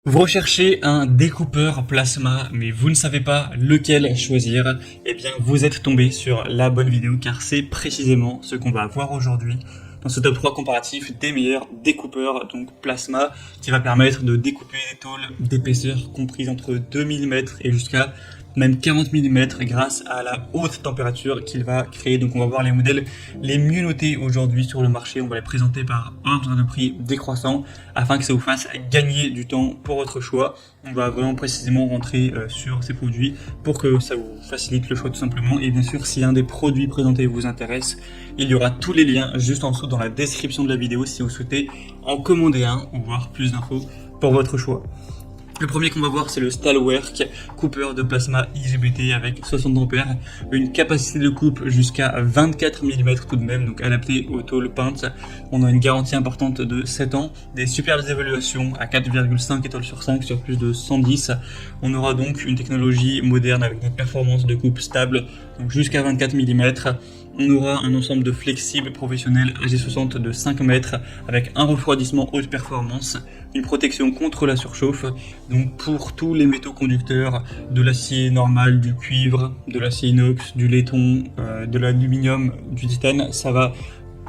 Vous recherchez un découpeur plasma, mais vous ne savez pas lequel choisir, eh bien vous êtes tombé sur la bonne vidéo car c'est précisément ce qu'on va voir aujourd'hui dans ce top 3 comparatif des meilleurs découpeurs donc plasma qui va permettre de découper des tôles d'épaisseur comprise entre 2 mm et jusqu'à même 40 mm grâce à la haute température qu'il va créer. Donc on va voir les modèles les mieux notés aujourd'hui sur le marché, on va les présenter par ordre de prix décroissant afin que ça vous fasse gagner du temps pour votre choix. On va vraiment précisément rentrer sur ces produits pour que ça vous facilite le choix tout simplement. Et bien sûr, si un des produits présentés vous intéresse, il y aura tous les liens juste en dessous dans la description de la vidéo si vous souhaitez en commander un ou voir plus d'infos pour votre choix. Le premier qu'on va voir, c'est le Stalwerk coupeur de plasma IGBT avec 60 ampères, une capacité de coupe jusqu'à 24 mm tout de même, donc adapté aux tôles peintes. On a une garantie importante de 7 ans, des superbes évaluations à 4,5 étoiles sur 5 sur plus de 110. On aura donc une technologie moderne avec des performances de coupe stables, donc jusqu'à 24 mm. On aura un ensemble de flexibles professionnels AG60 de 5 mètres avec un refroidissement haute performance, une protection contre la surchauffe, donc pour tous les métaux conducteurs, de l'acier normal, du cuivre, de l'acier inox, du laiton, de l'aluminium, du titane, ça va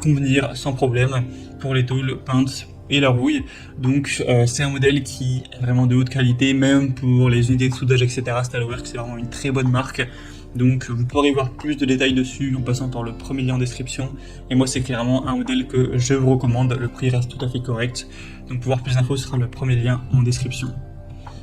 convenir sans problème pour les tôles peintes et la rouille. Donc c'est un modèle qui est vraiment de haute qualité, même pour les unités de soudage, etc. Stalwerk, c'est vraiment une très bonne marque. Donc vous pourrez voir plus de détails dessus en passant par le premier lien en description. Et moi c'est clairement un modèle que je vous recommande, le prix reste tout à fait correct. Donc pour voir plus d'infos, ce sera le premier lien en description.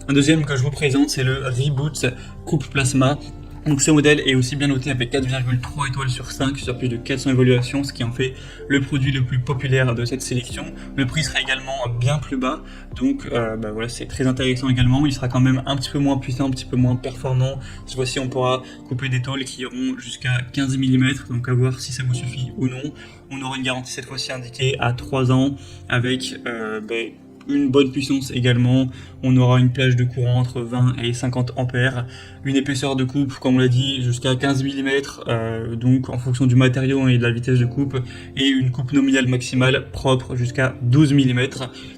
Un deuxième que je vous présente, c'est le Reboot Coupe Plasma. Donc ce modèle est aussi bien noté avec 4,3 étoiles sur 5 sur plus de 400 évaluations, ce qui en fait le produit le plus populaire de cette sélection. Le prix sera également bien plus bas, donc voilà, c'est très intéressant également. Il sera quand même un petit peu moins puissant, un petit peu moins performant. Cette fois-ci on pourra couper des tôles qui iront jusqu'à 15 mm, donc à voir si ça vous suffit ou non. On aura une garantie cette fois-ci indiquée à 3 ans avec une bonne puissance également. On aura une plage de courant entre 20 et 50 ampères, une épaisseur de coupe comme on l'a dit jusqu'à 15 mm, donc en fonction du matériau et de la vitesse de coupe, et une coupe nominale maximale propre jusqu'à 12 mm.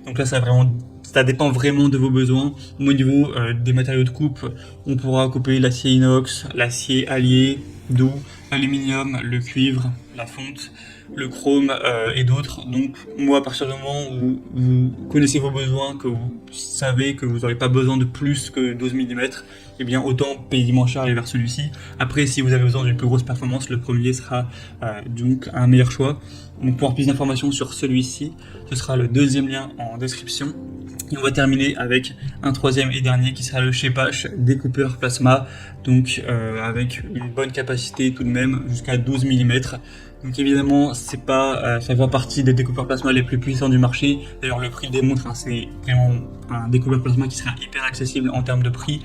Donc là ça dépend vraiment de vos besoins. Au niveau des matériaux de coupe, on pourra couper l'acier inox, l'acier allié, doux, l'aluminium, le cuivre, la fonte, le chrome et d'autres. Donc moi, à partir du moment où vous connaissez vos besoins, que vous savez que vous n'aurez pas besoin de plus que 12 mm, eh bien autant payer moins cher et aller vers celui-ci. Après, si vous avez besoin d'une plus grosse performance, le premier sera donc un meilleur choix. Donc pour avoir plus d'informations sur celui-ci, ce sera le deuxième lien en description. Et on va terminer avec un troisième et dernier qui sera le Schepasch découpeur plasma, donc avec une bonne capacité tout de même jusqu'à 12 mm. Donc évidemment, ça fait partie des découpeurs plasma les plus puissants du marché. D'ailleurs, le prix le démontre, c'est vraiment un découpeur plasma qui sera hyper accessible en termes de prix.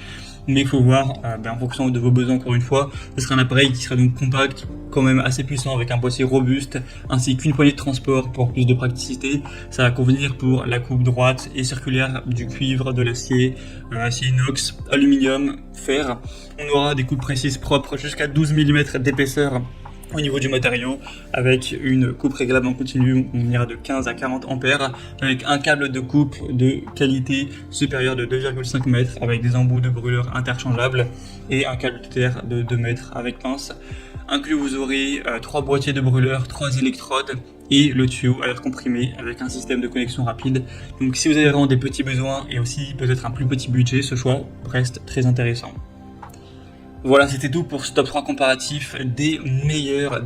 Mais il faut voir, en fonction de vos besoins encore une fois, ce sera un appareil qui sera donc compact, quand même assez puissant avec un boîtier robuste, ainsi qu'une poignée de transport pour plus de praticité. Ça va convenir pour la coupe droite et circulaire du cuivre, de l'acier, acier inox, aluminium, fer. On aura des coupes précises propres jusqu'à 12 mm d'épaisseur au niveau du matériau, avec une coupe réglable en continu, on ira de 15 à 40 ampères, avec un câble de coupe de qualité supérieure de 2,5 mètres, avec des embouts de brûleur interchangeables, et un câble de terre de 2 mètres avec pince. Inclus, vous aurez 3 boîtiers de brûleur, 3 électrodes, et le tuyau à air comprimé avec un système de connexion rapide. Donc si vous avez vraiment des petits besoins, et aussi peut-être un plus petit budget, ce choix reste très intéressant. Voilà, c'était tout pour ce top 3 comparatif des meilleurs